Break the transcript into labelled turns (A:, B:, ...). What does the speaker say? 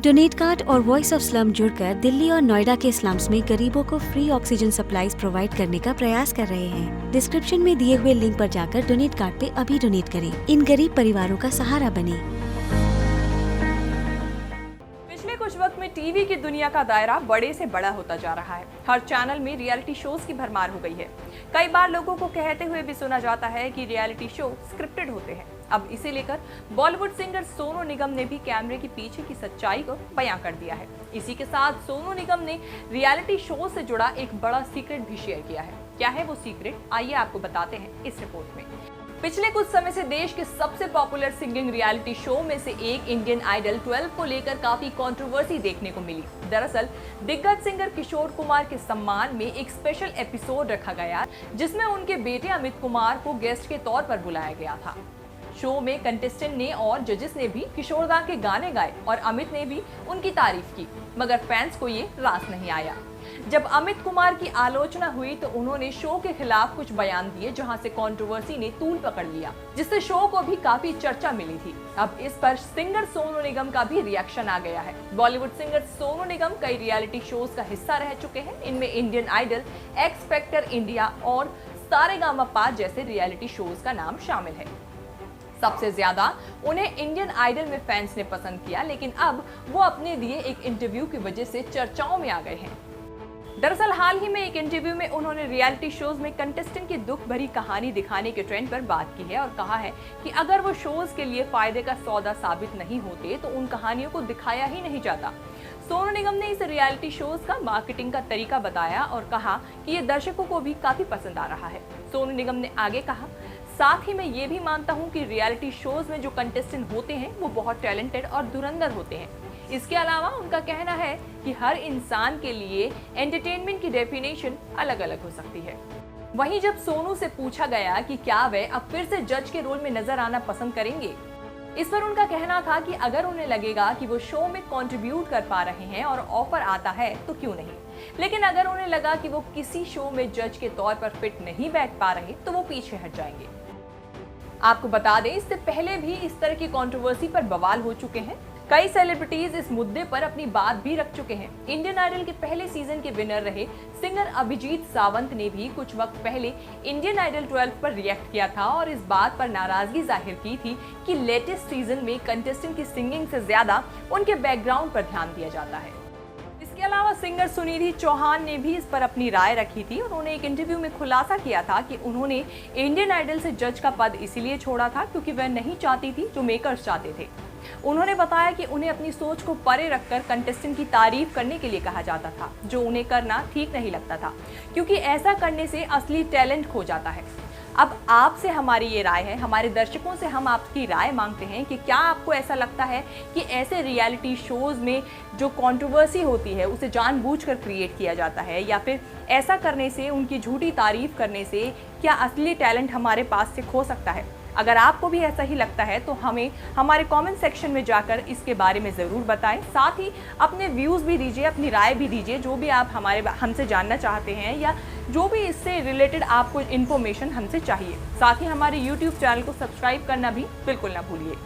A: Donate card और voice of slum जुड़कर दिल्ली और नोएडा के स्लम्स में गरीबों को फ्री ऑक्सीजन सप्लाईज प्रोवाइड करने का प्रयास कर रहे हैं। डिस्क्रिप्शन में दिए हुए लिंक पर जाकर डोनेट कार्ड पे अभी डोनेट करें। इन गरीब परिवारों का सहारा बने।
B: पिछले कुछ वक्त में टीवी की दुनिया का दायरा बड़े से बड़ा होता जा रहा है। हर चैनल में रियलिटी शोज की भरमार हो गई है। कई बार लोगों को कहते हुए भी सुना जाता है कि रियलिटी शो स्क्रिप्टेड होते हैं। अब इसे लेकर बॉलीवुड सिंगर सोनू निगम ने भी कैमरे के पीछे की सच्चाई को बयां कर दिया है। इसी के साथ सोनू निगम ने रियलिटी शो से जुड़ा एक बड़ा सीक्रेट भी शेयर किया है। क्या है वो सीक्रेट, आइए आपको बताते हैं इस रिपोर्ट में। पिछले कुछ समय से देश के सबसे पॉपुलर सिंगिंग रियलिटी शो में से एक इंडियन आइडल 12 को लेकर काफी कंट्रोवर्सी देखने को मिली। दरअसल दिग्गज सिंगर किशोर कुमार के सम्मान में एक स्पेशल एपिसोड रखा गया, जिसमें उनके बेटे अमित कुमार को गेस्ट के तौर पर बुलाया गया था। शो में कंटेस्टेंट ने और जजेस ने भी किशोर दा के गाने गाए और अमित ने भी उनकी तारीफ की, मगर फैंस को ये रास नहीं आया। जब अमित कुमार की आलोचना हुई तो उन्होंने शो के खिलाफ कुछ बयान दिए, जहां से कंट्रोवर्सी ने तूल पकड़ लिया, जिससे शो को भी काफी चर्चा मिली थी। अब इस पर सिंगर सोनू निगम का भी रिएक्शन आ गया है। बॉलीवुड सिंगर सोनू निगम कई रियलिटी शोज का हिस्सा रह चुके हैं। इनमें Indian Idol, X Factor India और सारेगामापा जैसे रियलिटी शोज का नाम शामिल है। सबसे ज्यादा उन्हें इंडियन आइडल में फैंस ने पसंद किया, लेकिन अब वो अपने दिए एक इंटरव्यू की वजह से चर्चाओं में आ गए हैं। दरअसल हाल ही में एक इंटरव्यू में उन्होंने रियलिटी शोज में कंटेस्टेंट की दुख भरी कहानी दिखाने के ट्रेंड पर बात की है और कहा है कि अगर वो शोज के लिए फायदे का सौदा साबित नहीं होते तो उन कहानियों को दिखाया ही नहीं जाता। सोनू निगम ने इस रियलिटी शोज का मार्केटिंग का तरीका बताया और कहा कि ये दर्शकों को भी काफी पसंद आ रहा है। सोनू निगम ने आगे कहा, साथ ही मैं ये भी मानता हूँ कि रियलिटी शोज में जो कंटेस्टेंट होते हैं वो बहुत टैलेंटेड और धुरंधर होते हैं। इसके अलावा उनका कहना है कि हर इंसान के लिए एंटरटेनमेंट की डेफिनेशन अलग अलग हो सकती है। वहीं जब सोनू से पूछा गया कि क्या वे अब फिर से जज के रोल में नजर आना पसंद करेंगे, इस पर उनका कहना था कि अगर उन्हें लगेगा कि वो शो में कंट्रीब्यूट कर पा रहे हैं और ऑफर आता है तो क्यों नहीं, लेकिन अगर उन्हें लगा कि वो किसी शो में जज के तौर पर फिट नहीं बैठ पा रहे तो वो पीछे हट जाएंगे। आपको बता दें, इससे पहले भी इस तरह की कंट्रोवर्सी पर बवाल हो चुके हैं। कई सेलिब्रिटीज इस मुद्दे पर अपनी बात भी रख चुके हैं। इंडियन आइडल के पहले सीजन के विनर रहे सिंगर अभिजीत सावंत ने भी कुछ वक्त पहले इंडियन आइडल 12 पर रिएक्ट किया था और इस बात पर नाराजगी जाहिर की थी कि लेटेस्ट सीजन में कंटेस्टेंट की सिंगिंग से ज्यादा उनके बैकग्राउंड पर ध्यान दिया जाता है। इसके अलावा सिंगर सुनिधि चौहान ने भी इस पर अपनी राय रखी थी। उन्होंने एक इंटरव्यू में खुलासा किया था कि उन्होंने इंडियन आइडल से जज का पद इसीलिए छोड़ा था क्योंकि वह नहीं चाहती थी जो मेकर्स चाहते थे। उन्होंने बताया कि उन्हें अपनी सोच को परे रखकर कंटेस्टेंट की तारीफ करने के लिए कहा जाता था, जो उन्हें करना ठीक नहीं लगता था, क्योंकि ऐसा करने से असली टैलेंट खो जाता है। अब आपसे हमारी ये राय है, हमारे दर्शकों से हम आपकी राय मांगते हैं कि क्या आपको ऐसा लगता है कि ऐसे रियलिटी शोज में जो कंट्रोवर्सी होती है उसे जानबूझकर क्रिएट किया जाता है, या फिर ऐसा करने से, उनकी झूठी तारीफ करने से क्या असली टैलेंट हमारे पास से खो सकता है? अगर आपको भी ऐसा ही लगता है तो हमें हमारे कमेंट सेक्शन में जाकर इसके बारे में ज़रूर बताएं। साथ ही अपने व्यूज़ भी दीजिए, अपनी राय भी दीजिए, जो भी आप हमसे जानना चाहते हैं या जो भी इससे रिलेटेड आपको इन्फॉर्मेशन हमसे चाहिए। साथ ही हमारे YouTube चैनल को सब्सक्राइब करना भी बिल्कुल ना भूलिए।